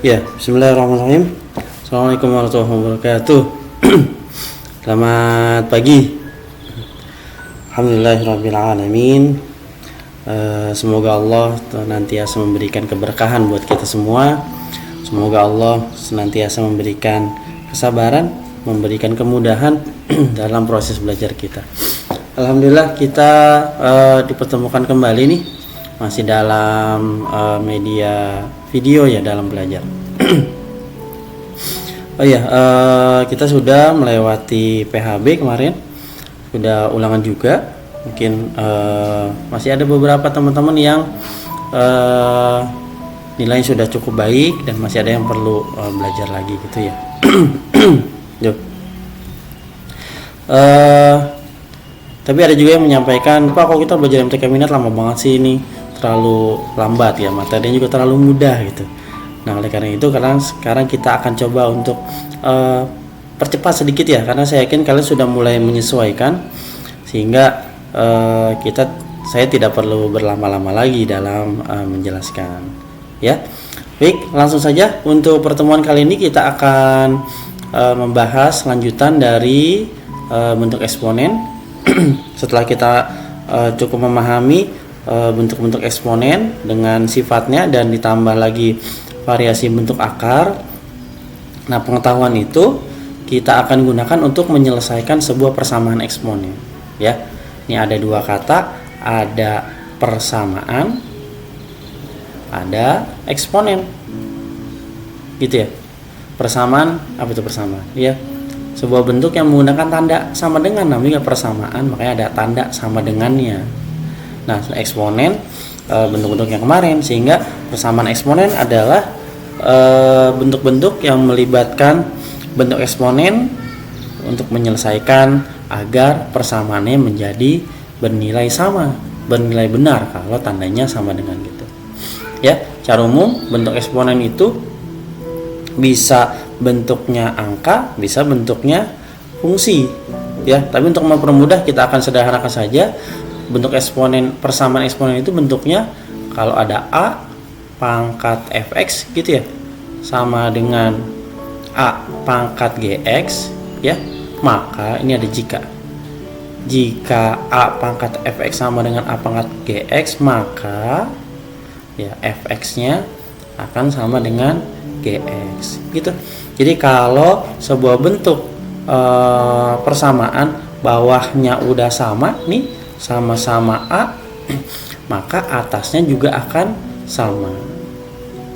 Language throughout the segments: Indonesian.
Ya, bismillahirrahmanirrahim. Assalamualaikum warahmatullahi wabarakatuh. Selamat pagi. Alhamdulillahirrabbilalamin. Semoga Allah senantiasa memberikan keberkahan buat kita semua. Semoga Allah senantiasa memberikan kesabaran, memberikan kemudahan dalam proses belajar kita. Alhamdulillah kita dipertemukan kembali nih, masih dalam media video ya, dalam belajar. Kita sudah melewati PHB kemarin, sudah ulangan juga. Mungkin masih ada beberapa teman-teman yang nilainya sudah cukup baik dan masih ada yang perlu belajar lagi gitu ya. Yuk. Tapi ada juga yang menyampaikan, Pak, kok kita belajar MTK Minat lama banget sih, ini terlalu lambat ya, materinya juga terlalu mudah gitu. Nah, oleh karena itu sekarang kita akan coba untuk percepat sedikit ya, karena saya yakin kalian sudah mulai menyesuaikan, sehingga saya tidak perlu berlama-lama lagi dalam menjelaskan ya. Baik, langsung saja untuk pertemuan kali ini kita akan membahas lanjutan dari bentuk eksponen. Setelah kita cukup memahami bentuk-bentuk eksponen dengan sifatnya dan ditambah lagi variasi bentuk akar, nah pengetahuan itu kita akan gunakan untuk menyelesaikan sebuah persamaan eksponen ya. Ini ada dua kata, ada persamaan, ada eksponen gitu ya. Persamaan, apa itu persamaan ya? Sebuah bentuk yang menggunakan tanda sama dengan, namanya persamaan, makanya ada tanda sama dengannya. Nah, eksponen bentuk-bentuk yang kemarin, sehingga persamaan eksponen adalah bentuk-bentuk yang melibatkan bentuk eksponen untuk menyelesaikan agar persamaannya menjadi bernilai sama, bernilai benar kalau tandanya sama dengan gitu. Ya, secara umum bentuk eksponen itu bisa bentuknya angka, bisa bentuknya fungsi ya. Tapi untuk mempermudah kita akan sederhanakan saja. Bentuk eksponen, persamaan eksponen itu bentuknya kalau ada A pangkat fx gitu ya, sama dengan A pangkat gx ya, maka ini ada jika A pangkat fx sama dengan A pangkat gx, maka ya fx nya akan sama dengan gx gitu. Jadi kalau sebuah bentuk persamaan bawahnya udah sama nih, sama-sama A, maka atasnya juga akan sama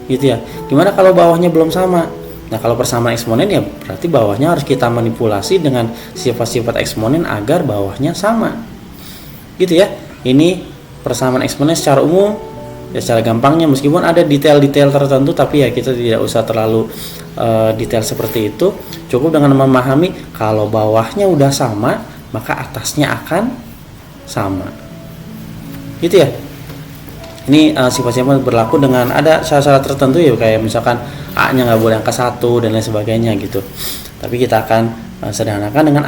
gitu ya. Gimana kalau bawahnya belum sama? Nah, kalau persamaan eksponen ya berarti bawahnya harus kita manipulasi dengan sifat-sifat eksponen agar bawahnya sama gitu ya. Ini persamaan eksponen secara umum ya, secara gampangnya, meskipun ada detail-detail tertentu, tapi ya kita tidak usah terlalu detail seperti itu. Cukup dengan memahami kalau bawahnya udah sama, maka atasnya akan sama gitu ya. Ini sifat-sifat berlaku dengan ada syarat-syarat tertentu ya, kayak misalkan A nya nggak boleh angka 1 dan lain sebagainya gitu. Tapi kita akan sederhanakan dengan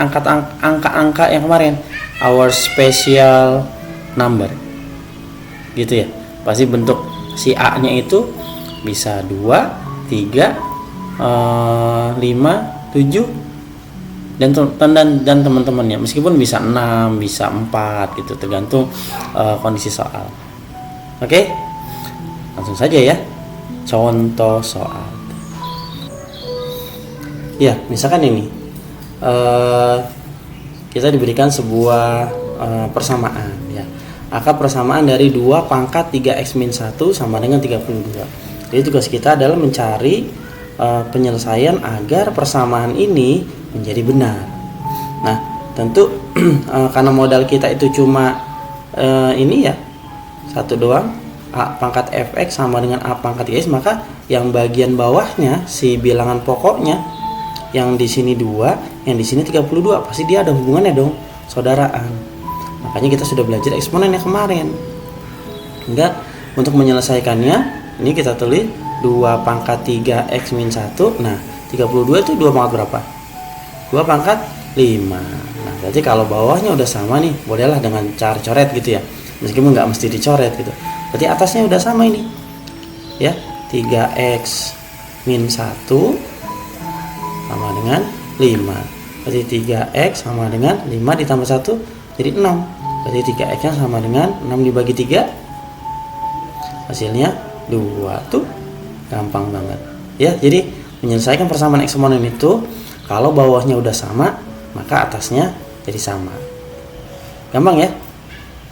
angka-angka yang kemarin, our special number gitu ya. Pasti bentuk si A nya itu bisa 2, 3, 5, 7 dan teman-temannya, meskipun bisa 6, bisa 4 gitu, tergantung kondisi soal. Oke, langsung saja ya, contoh soal ya. Misalkan ini kita diberikan sebuah persamaan ya, akar persamaan dari 2 pangkat 3x-1 sama dengan 32. Jadi tugas kita adalah mencari penyelesaian agar persamaan ini menjadi benar. Nah, tentu karena modal kita itu cuma ini ya, satu doang, A pangkat fx sama dengan A pangkat x, maka yang bagian bawahnya si bilangan pokoknya, yang di sini 2, yang di sini 32, pasti dia ada hubungannya dong, saudaraan. Makanya kita sudah belajar eksponennya kemarin. Enggak, untuk menyelesaikannya ini kita tulis 2 pangkat 3x-1. Nah, 32 itu 2 pangkat berapa? 2 pangkat 5. Nah, berarti kalau bawahnya udah sama nih, bolehlah dengan cara coret gitu ya, meskipun nggak mesti dicoret gitu. Berarti atasnya udah sama ini ya, 3x min 1 sama dengan 5. Berarti 3x sama dengan 5 ditambah 1 jadi 6. Berarti 3x nya sama dengan 6 dibagi 3, hasilnya 2. Tuh gampang banget ya. Jadi menyelesaikan persamaan eksponen itu, kalau bawahnya udah sama maka atasnya jadi sama. Gampang ya.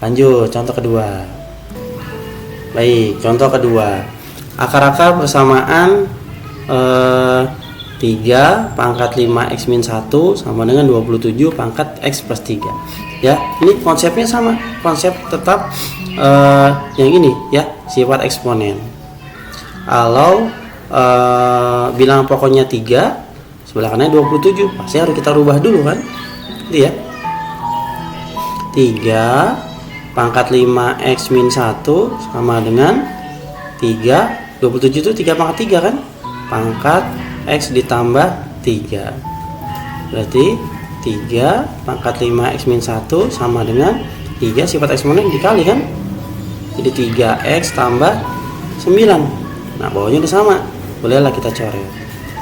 Lanjut contoh kedua. Baik, contoh kedua. Akar-akar persamaan 3 pangkat 5x min 1 sama dengan 27 pangkat x plus 3. Ya, ini konsepnya sama. Konsep tetap yang ini ya, sifat eksponen. Kalau bilangan pokoknya 3, sebelah kanannya 27, pasti harus kita rubah dulu kan. Itu ya. 3 pangkat 5x min 1 sama dengan 3, 27 itu 3 pangkat 3 kan, pangkat x ditambah 3, berarti 3 pangkat 5x min 1 sama dengan 3 sifat eksponen dikali kan, jadi 3x tambah 9. Nah bawahnya udah sama, bolehlah kita coret.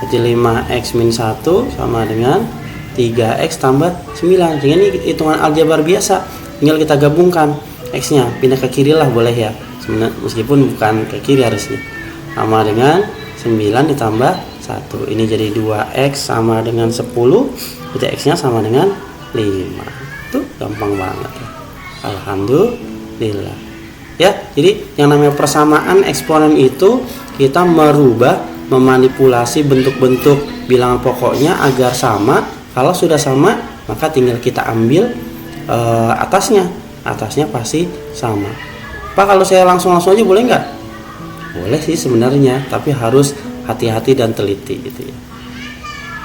Jadi 5x min 1 sama dengan 3x tambah 9. Jadi ini hitungan aljabar biasa, tinggal kita gabungkan x nya, pindah ke kiri lah boleh ya, meskipun bukan ke kiri harusnya. Sama dengan 9 ditambah 1, ini jadi 2x sama dengan 10, berarti x nya sama dengan 5. Tuh gampang banget ya. Alhamdulillah ya. Jadi yang namanya persamaan eksponen itu kita merubah, memanipulasi bentuk-bentuk bilangan pokoknya agar sama. Kalau sudah sama maka tinggal kita ambil atasnya pasti sama. Pak, kalau saya langsung aja boleh nggak? Boleh sih sebenarnya, tapi harus hati-hati dan teliti gitu ya.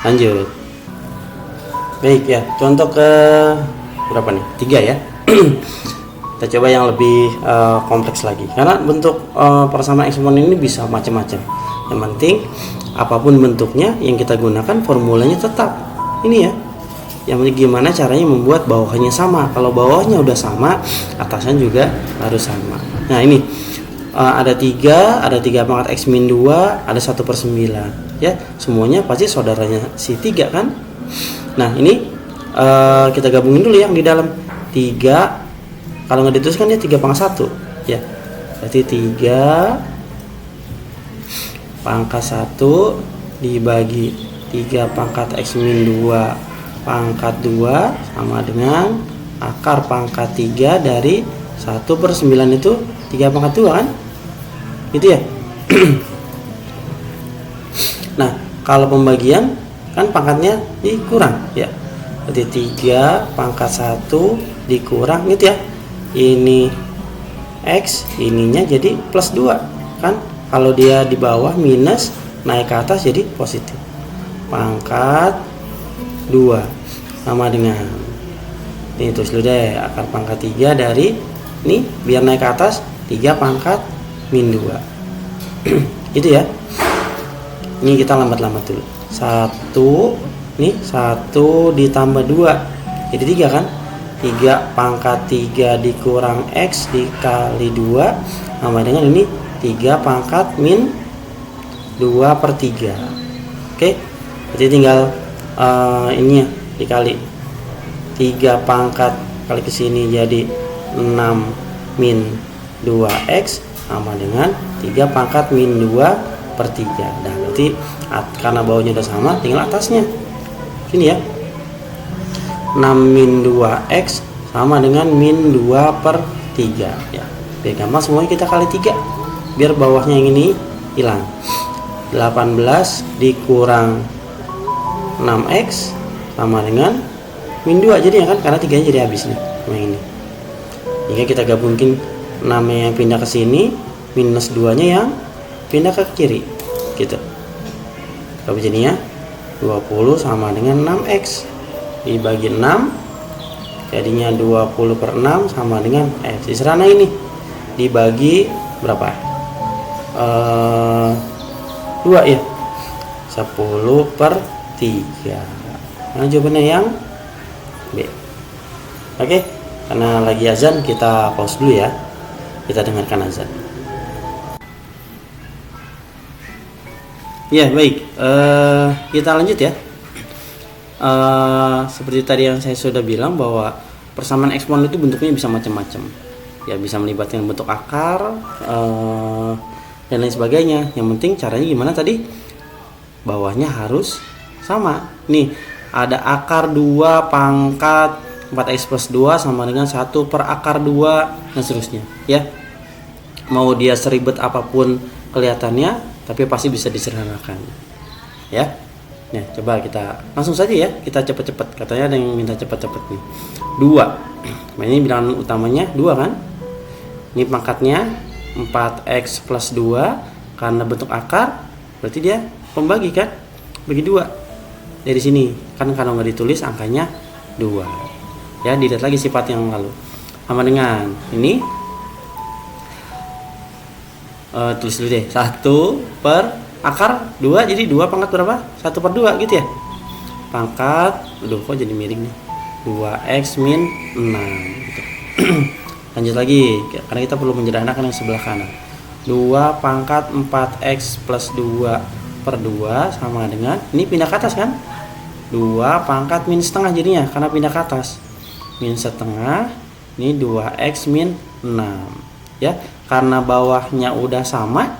Lanjut. Baik ya, contoh ke berapa nih? 3 ya. Kita coba yang lebih kompleks lagi, karena bentuk persamaan eksponen ini bisa macam-macam. Yang penting apapun bentuknya yang kita gunakan formulanya tetap ini ya. Yang penting gimana caranya membuat bawahnya sama. Kalau bawahnya udah sama, atasnya juga harus sama. Nah ini ada 3 pangkat x min 2, ada 1/9 ya, semuanya pasti saudaranya si 3 kan. Nah ini kita gabungin dulu yang di dalam. 3 kalau nggak dituliskan dia 3 pangkat 1 ya, berarti 3 pangkat 1 dibagi 3 pangkat x min 2 pangkat 2 sama dengan akar pangkat 3 dari 1/9 itu 3 pangkat 2 kan, gitu ya. Nah kalau pembagian kan pangkatnya dikurang ya, berarti 3 pangkat 1 dikurang gitu ya, ini x, ininya jadi plus 2 kan. Kalau dia di bawah minus, naik ke atas jadi positif. Pangkat 2 sama dengan ini, tulis dulu deh, akar pangkat 3 dari ini biar naik ke atas 3 pangkat min 2 gitu ya. Ini kita lambat-lambat dulu. 1 nih, 1 ditambah 2 jadi 3 kan. 3 pangkat 3 dikurang x dikali 2 sama dengan ini 3 pangkat min 2/3. Oke, jadi tinggal ini ya dikali 3 pangkat kali ke sini jadi 6 min 2x sama dengan 3 pangkat min 2/3. Nah berarti karena bawahnya udah sama, tinggal atasnya sini ya, 6 min 2x sama dengan min 2/3 ya. Oke, gampang, semuanya kita kali 3 biar bawahnya yang ini hilang. 18 dikurang 6x sama dengan min 2 jadi ya kan, karena 3 nya jadi habis nih sama ini. Jika kita gabungin 6 yang pindah ke sini, minus 2 nya yang pindah ke kiri gitu. Kalau jadinya 20 sama dengan 6x dibagi 6 jadinya 20/6 sama dengan x. Di sana ini dibagi berapa? 2 ya, 10/3. Nah jawabannya yang B. Oke, karena lagi azan kita pause dulu ya, kita dengarkan azan. Ya baik, kita lanjut ya. Seperti tadi yang saya sudah bilang bahwa persamaan eksponen itu bentuknya bisa macam-macam. Ya bisa melibatkan bentuk akar dan lain sebagainya. Yang penting caranya gimana tadi? Bawahnya harus sama. Nih, ada akar 2 pangkat 4x plus 2 sama dengan 1 per akar 2 dan seterusnya ya. Mau dia seribet apapun kelihatannya, tapi pasti bisa disederhanakan ya. Nah, coba kita langsung saja ya, kita cepet-cepet. Katanya ada yang minta cepet-cepet nih. 2. Ini bilangan utamanya 2 kan? Ini pangkatnya 4x plus 2 karena bentuk akar, berarti dia pembagi kan? Bagi 2. Dari sini kan kalau nggak ditulis angkanya 2. Ya, dilihat lagi sifat yang lalu. Sama dengan ini tulis dulu deh. 1 per akar 2, jadi 2 pangkat berapa? 1 per 2 gitu ya. Pangkat, aduh kok jadi miring nih. 2x min 6 gitu. Lanjut lagi, karena kita perlu menyederhanakan yang sebelah kanan. 2 pangkat 4x plus 2 per 2 sama dengan, ini pindah ke atas kan? 2 pangkat min setengah jadinya, karena pindah ke atas. Min setengah, ini 2x min 6 ya. Karena bawahnya udah sama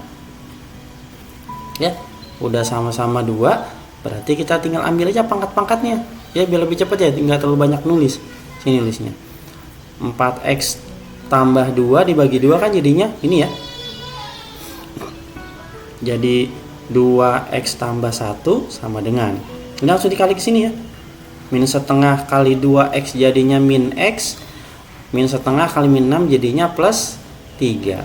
ya, udah sama-sama 2, berarti kita tinggal ambil aja pangkat-pangkatnya ya, biar lebih cepat ya, tinggal terlalu banyak nulis. Sini nulisnya 4x tambah 2 dibagi 2 kan jadinya ini ya, jadi 2x tambah 1 sama dengan, ini langsung dikali ke sini ya, min setengah kali 2x jadinya min x, min setengah kali min 6 jadinya plus 3.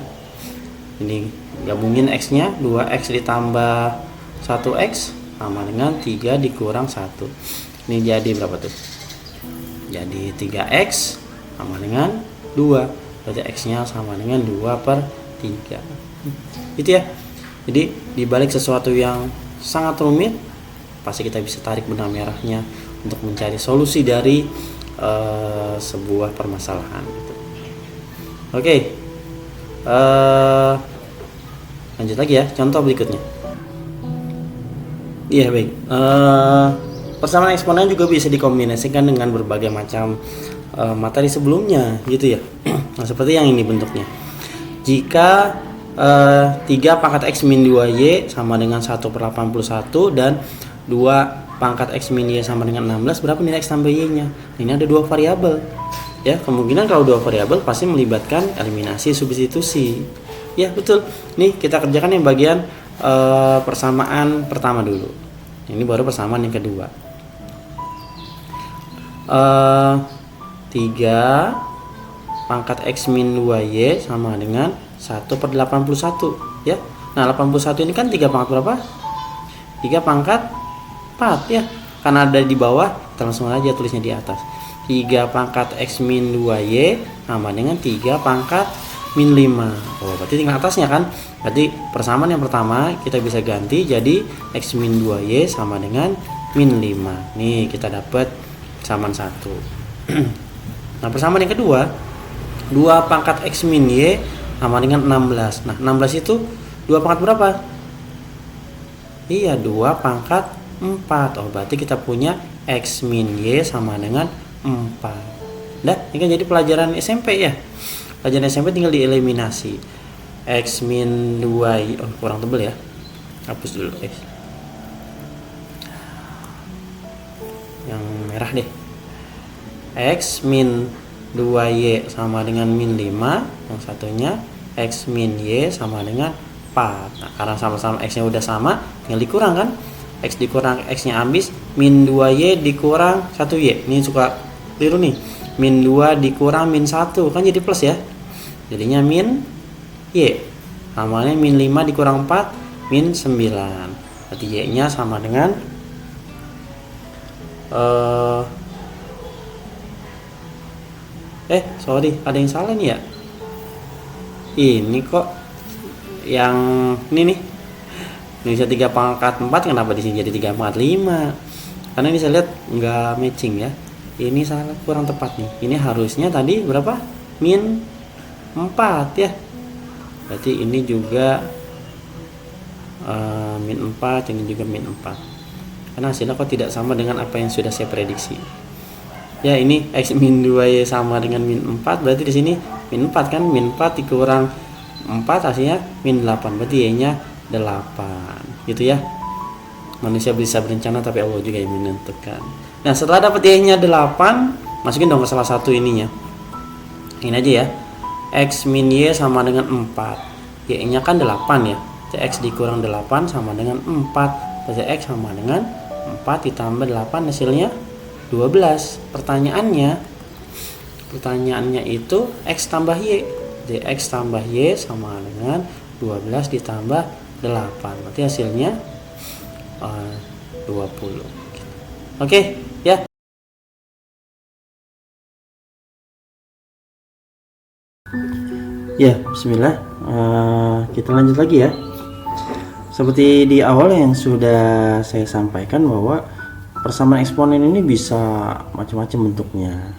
Ini gabungin x nya, 2x ditambah 1x sama dengan 3 dikurang 1. Ini jadi berapa tuh? Jadi 3x sama dengan 2, berarti x nya sama dengan 2 per 3 gitu ya. Jadi dibalik sesuatu yang sangat rumit, pasti kita bisa tarik benang merahnya untuk mencari solusi dari sebuah permasalahan gitu. Oke, lanjut lagi ya, contoh berikutnya. Iya baik, persamaan eksponen juga bisa dikombinasikan dengan berbagai macam materi sebelumnya gitu ya. Nah, seperti yang ini bentuknya. Jika 3 pangkat x min 2y sama dengan 1 per 81 dan 2 pangkat x min y sama dengan 16, berapa nilai x tambah y nya? Ini ada 2 variabel ya. Kemungkinan kalau 2 variabel pasti melibatkan eliminasi substitusi ya, betul. Nih kita kerjakan yang bagian persamaan pertama dulu, ini baru persamaan yang kedua. 3 pangkat x min 2y sama dengan 1 per 81 ya. Nah 81 ini kan 3 pangkat berapa? 3 pangkat 4 ya, karena ada di bawah, kita langsung aja tulisnya di atas. 3 pangkat x min 2y sama dengan 3 pangkat min 5. Oh berarti tinggal atasnya kan. Berarti persamaan yang pertama kita bisa ganti jadi x min 2y sama dengan min 5. Nih kita dapat persamaan 1. Nah persamaan yang kedua, 2 pangkat x min y sama dengan 16. Nah 16 itu 2 pangkat berapa? Iya 2 pangkat 4. Oh berarti kita punya x min y sama dengan 4. Dah, ini kan jadi pelajaran SMP ya. Pelajaran SMP tinggal dieliminasi. X min 2y, oh kurang tebel ya, hapus dulu yang merah deh. X min 2y sama dengan min 5, yang satunya x min y sama dengan 4. Nah, karena sama-sama x nya udah sama, tinggal dikurang kan, x dikurang x nya habis, min 2y dikurang 1y, ini suka keliru nih, min 2 dikurang min 1 kan jadi plus ya, jadinya min y samanya min 5 dikurang 4 min 9, berarti y nya sama dengan sorry, ada yang salah nih ya, ini kok yang ini nih, ini bisa 3 pangkat 4, kenapa di sini jadi 3 pangkat 5? Karena ini saya lihat nggak matching ya, ini salah, kurang tepat nih, ini harusnya tadi berapa? Min 4 ya, berarti ini juga min 4, ini juga min 4. Karena hasilnya kok tidak sama dengan apa yang sudah saya prediksi. Ya, ini X min 2Y sama dengan min 4, berarti di sini min 4 kan, min 4 dikurang 4 hasilnya min 8, berarti Y-nya 8 gitu ya. Manusia bisa berencana tapi Allah juga yang menentukan. Nah, setelah dapat Y-nya 8, masukin dong ke salah satu ininya. Ini aja ya. X min Y sama dengan 4. Y-nya kan 8 ya. Jadi X dikurang 8 sama dengan 4. Berarti X sama dengan 4 ditambah 8 hasilnya 12. Pertanyaannya itu X tambah Y. Jadi X tambah Y sama dengan 12 ditambah 8. Berarti hasilnya 20. Oke, ya. Ya, bismillah. Kita lanjut lagi ya. Seperti di awal yang sudah saya sampaikan bahwa persamaan eksponen ini bisa macam-macam bentuknya.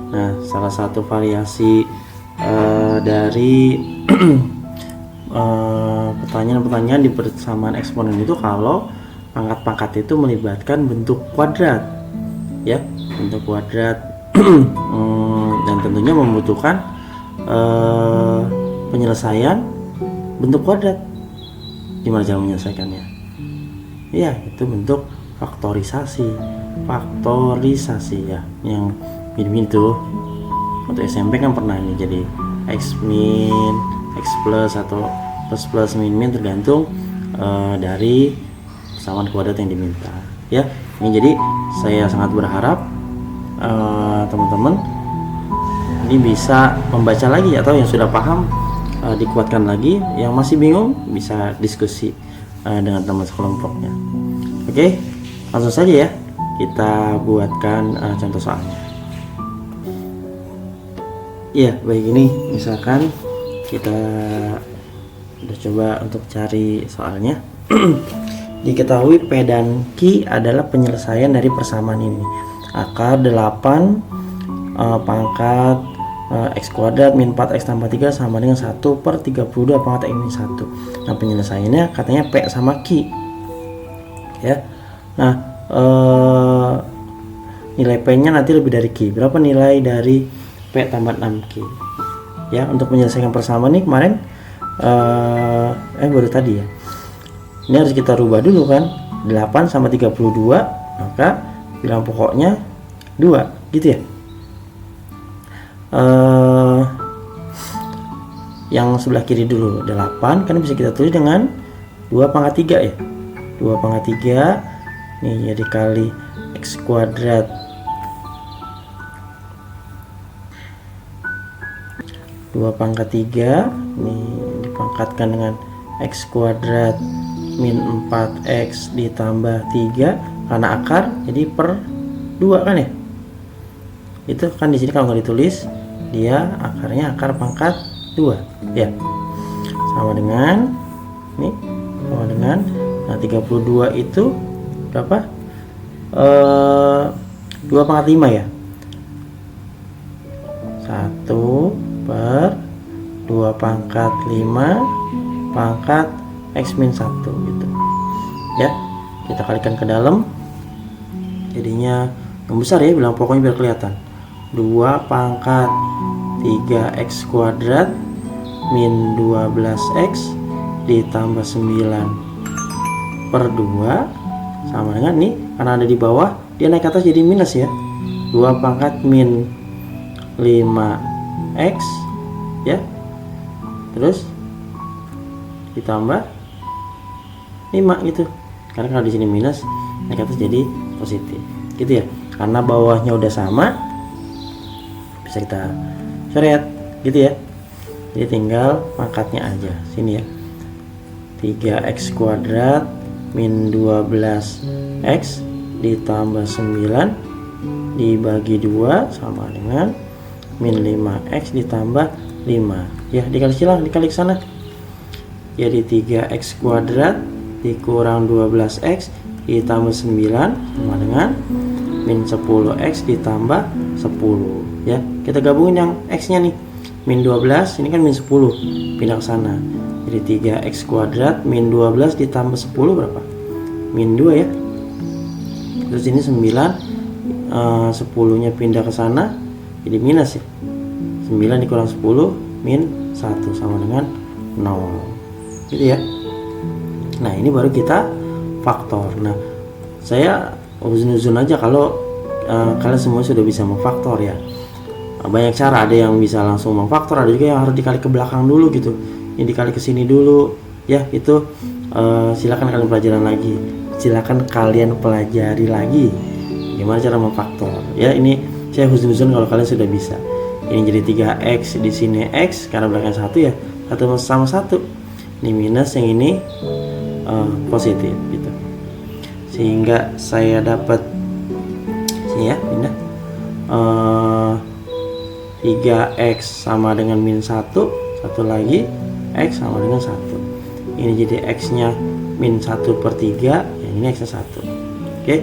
Nah, salah satu variasi dari pertanyaan-pertanyaan di persamaan eksponen itu kalau pangkat-pangkat itu melibatkan bentuk kuadrat, ya, bentuk kuadrat, dan tentunya membutuhkan penyelesaian bentuk kuadrat. Gimana cara menyelesaikannya? Ya, itu bentuk faktorisasi ya, yang ini tuh untuk SMP kan pernah ini jadi X min, X plus atau plus min tergantung dari persamaan kuadrat yang diminta ya. Ini jadi saya sangat berharap teman-teman ini bisa membaca lagi atau yang sudah paham dikuatkan lagi, yang masih bingung bisa diskusi dengan teman sekelompoknya. Oke, langsung saja ya kita buatkan contoh soalnya. Iya, baik, ini misalkan kita udah coba untuk cari soalnya. Diketahui P dan Q adalah penyelesaian dari persamaan ini. Akar 8 pangkat X kuadrat min 4X tambah 3 sama dengan 1/32 pangkat X min 1. Nah, penyelesaiannya katanya P sama Q ya. Nah, nilai P nya nanti lebih dari Q. Berapa nilai dari P tambah 6Q ya. Untuk menyelesaikan persamaan ini kemarin baru tadi ya, ini harus kita rubah dulu kan, 8 sama 32, maka bilang pokoknya 2 gitu ya. Yang sebelah kiri dulu 8 kan bisa kita tulis dengan 2 pangkat 3 ya. 2 pangkat 3 nih jadi kali X kuadrat pangkat 3 ini dipangkatkan dengan X kuadrat min 4X ditambah 3 karena akar jadi per 2 kan ya. Itu kan di sini kalau nggak ditulis dia akarnya akar pangkat 2 ya, sama dengan nih, sama dengan nah 32 itu berapa, 2 pangkat 5 ya, 1/2 pangkat 5 pangkat X min 1 gitu ya. Kita kalikan ke dalam jadinya yang besar ya, bilang pokoknya biar kelihatan, 2 pangkat 3X kuadrat min 12X ditambah 9/2 sama dengan nih, karena ada di bawah dia naik ke atas jadi minus ya, 2 pangkat min 5X ya, terus ditambah 5 gitu, karena kalau di sini minus naik ke atas jadi positif gitu ya. Karena bawahnya udah sama bisa kita coret gitu ya, jadi tinggal pangkatnya aja sini ya, 3X kuadrat min 12X ditambah 9 dibagi 2 sama dengan min 5X ditambah 5 ya, dikali silang, dikali ke sana jadi 3X kuadrat dikurang 12X ditambah 9 sama dengan min 10X ditambah 10 ya. Kita gabungin yang X nya nih, min 12 ini kan min 10, pindah ke sana. Jadi 3x kuadrat min 12 ditambah 10 berapa? Min 2 ya. Terus ini 9, 10 nya pindah ke sana jadi minus ya. 9 dikurang 10 min 1 sama dengan 0 gitu ya. Nah ini baru kita faktor. Nah saya uzun-uzun aja kalau kalian semua sudah bisa memfaktor ya. Banyak cara, ada yang bisa langsung memfaktor, ada juga yang harus dikali ke belakang dulu gitu, yang dikali ke sini dulu ya. Itu silakan kalian pelajari lagi gimana cara memfaktor ya. Ini saya huzon kalau kalian sudah bisa. Ini jadi 3x, di sini x karena belakangnya 1 ya, 1 sama 1, ini minus, yang ini positif gitu. Sehingga saya dapat sini ya, pindah 3x sama dengan min 1, satu lagi x sama dengan 1. Ini jadi x nya min 1/3, yang ini x nya 1. Oke.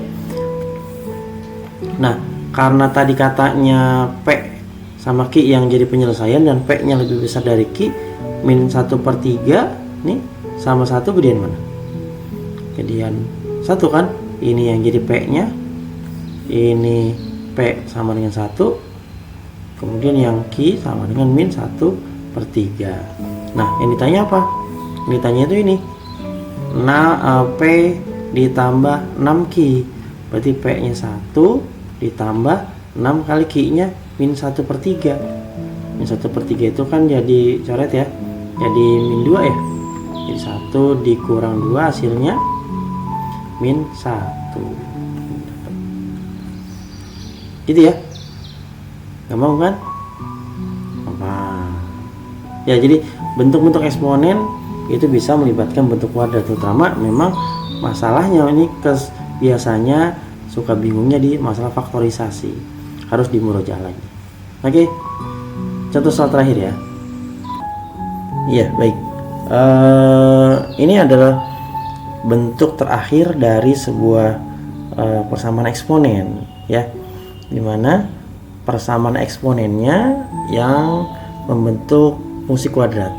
Nah karena tadi katanya P sama Q yang jadi penyelesaian dan P nya lebih besar dari Q, min 1/3 nih sama 1 gedean mana? Gedean 1 kan. Ini yang jadi P nya, ini P sama dengan 1, kemudian yang Q sama dengan min 1/3. Nah yang ditanya apa? Yang ditanya itu ini, nah P ditambah 6Q, berarti P nya 1 ditambah 6 kali Q nya min 1/3. Min 1/3 itu kan jadi coret ya, jadi min 2 ya. Jadi 1 dikurang 2 hasilnya min 1 gitu ya. Gampang kan? Gampang ya. Jadi bentuk-bentuk eksponen itu bisa melibatkan bentuk kuadrat, terutama memang masalahnya ini biasanya suka bingungnya di masalah faktorisasi, harus dimurojaah lagi. Oke, contoh soal terakhir ya. Iya baik, ini adalah bentuk terakhir dari sebuah persamaan eksponen ya, dimana persamaan eksponennya yang membentuk fungsi kuadrat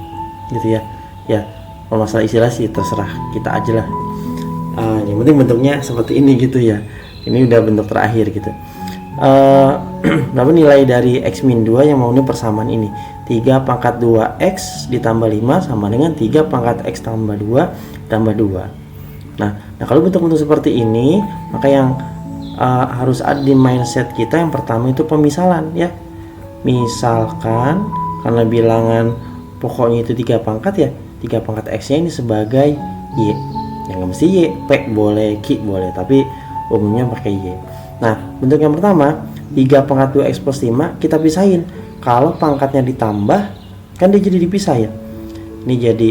gitu ya. Ya kalau masalah istilah sih terserah kita aja lah, yang penting bentuknya seperti ini gitu ya. Ini udah bentuk terakhir gitu. Berapa nilai dari x min 2 yang memenuhi persamaan ini? 3 pangkat 2x ditambah 5 sama dengan 3 pangkat x tambah 2 tambah 2. Nah kalau bentuk-bentuk seperti ini, maka yang harus ada di mindset kita yang pertama itu pemisalan ya. Misalkan karena bilangan pokoknya itu 3 pangkat ya, 3 pangkat x nya ini sebagai y. Yang nggak mesti y, p boleh, q boleh, tapi umumnya pakai y. Nah bentuk yang pertama 3 pangkat 2x plus 5 kita pisahin. Kalau pangkatnya ditambah kan dia jadi dipisah ya. Ini jadi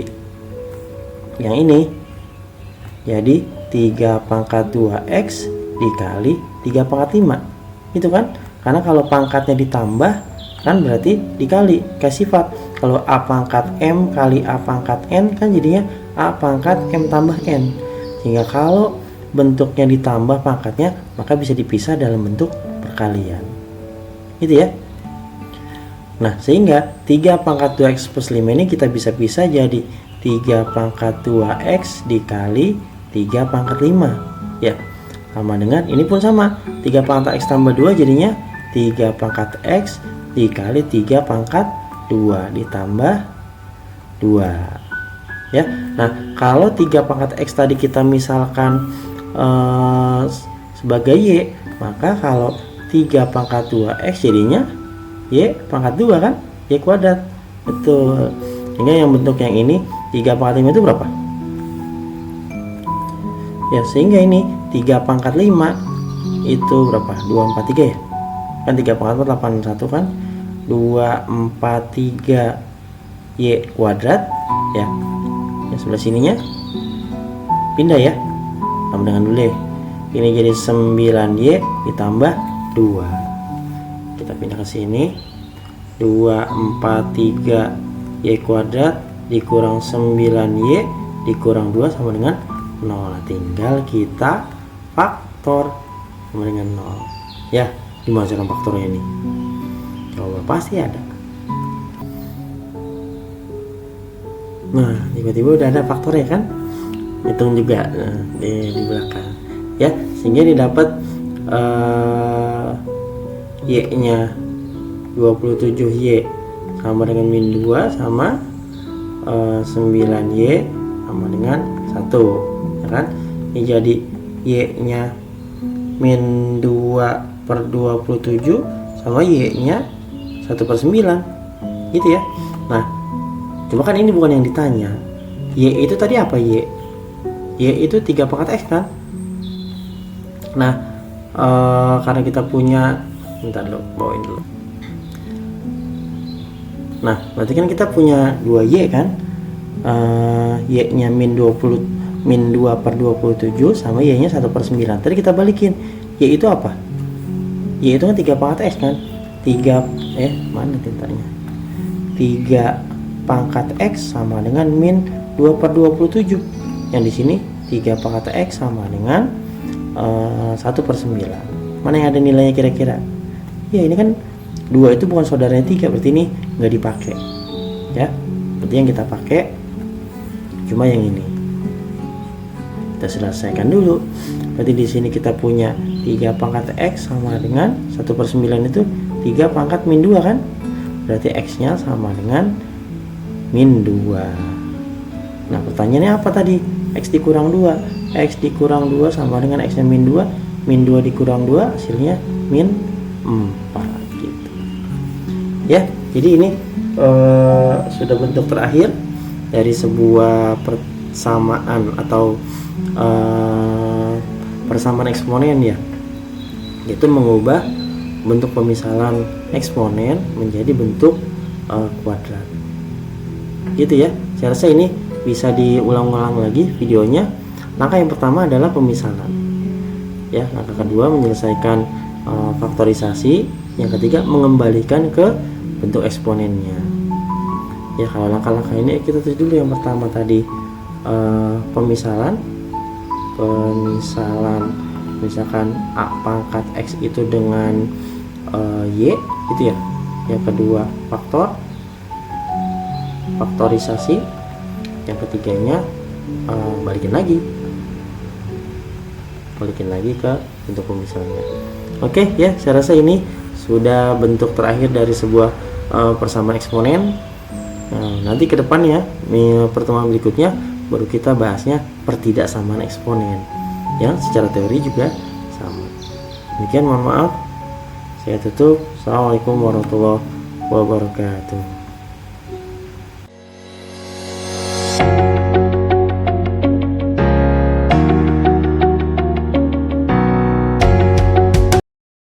yang ini jadi 3 pangkat 2x dikali 3 pangkat 5 itu kan, karena kalau pangkatnya ditambah kan berarti dikali kayak sifat. Kalau a pangkat m kali a pangkat n kan jadinya a pangkat m tambah n. Sehingga kalau bentuknya ditambah pangkatnya, maka bisa dipisah dalam bentuk perkalian gitu ya. Nah sehingga 3 pangkat 2x plus 5 ini kita bisa pisah jadi 3 pangkat 2x dikali 3 pangkat 5 ya, sama dengan ini pun sama, 3 pangkat x tambah 2 jadinya 3 pangkat x dikali 3 pangkat 2 ditambah 2 ya. Nah kalau 3 pangkat x tadi kita misalkan sebagai y, maka kalau 3 pangkat 2x jadinya y pangkat 2 kan, y kuadrat, betul. Sehingga yang bentuk yang ini 3 pangkat 5 itu berapa ya, sehingga ini 3 pangkat 5 itu berapa, 243 ya kan, 3 pangkat 4 81 kan, 243 y kuadrat ya. Yang sebelah sininya pindah ya, sama dengan dulu ya. Ini jadi 9y ditambah 2. Kita pindah ke sini. 243 y kuadrat dikurang 9y dikurang 2 sama dengan 0. Nah, tinggal kita faktor sama dengan 0. Ya, gimana cara faktornya ini? Coba pasti ada. Nah, tiba-tiba udah ada faktornya kan, hitung juga di belakang ya, sehingga didapat y nya 27y sama dengan min 2 sama 9y sama dengan 1 ya kan. Ini jadi y nya min 2 per 27 sama y nya 1/9 gitu ya. Nah cuma kan ini bukan yang ditanya. Y itu tadi apa? Y itu 3 pangkat X kan. Nah karena kita punya, bentar dulu, bawain dulu. Nah berarti kan kita punya 2y kan, y nya min 2 per 27 sama y nya 1/9. Tadi kita balikin, y itu apa? Y itu kan 3 pangkat X kan. 3 mana tintanya, 3 pangkat X sama dengan min 2 per 27. Yang di sini 3 pangkat X sama dengan 1/9. Mana yang ada nilainya kira-kira? Ya ini kan 2 itu bukan saudaranya 3, berarti ini nggak dipakai ya. Berarti yang kita pakai cuma yang ini. Kita selesaikan dulu. Berarti di sini kita punya 3 pangkat X sama dengan 1/9 itu 3 pangkat min 2 kan. Berarti X nya sama dengan min 2. Nah pertanyaannya apa tadi? X dikurang 2. X dikurang 2 sama dengan X nya min 2. Min 2 dikurang 2 hasilnya min 4 gitu ya. Jadi ini sudah bentuk terakhir dari sebuah persamaan atau persamaan eksponen ya, yaitu mengubah bentuk pemisalan eksponen menjadi bentuk kuadrat gitu ya. Saya rasa ini bisa diulang-ulang lagi videonya. Langkah yang pertama adalah pemisalan ya, langkah kedua menyelesaikan faktorisasi, yang ketiga mengembalikan ke bentuk eksponennya ya. Kalau langkah-langkah ini kita tulis dulu. Yang pertama tadi pemisalan misalkan A pangkat X itu dengan Y gitu ya. Yang kedua faktorisasi, yang ketiganya balikin lagi ke bentuk pemisalannya. Oke ya, saya rasa ini sudah bentuk terakhir dari sebuah persamaan eksponen. Nanti ke depannya pertemuan berikutnya baru kita bahasnya pertidaksamaan eksponen yang secara teori juga sama. Demikian, mohon maaf. Saya tutup. Assalamualaikum warahmatullahi wabarakatuh.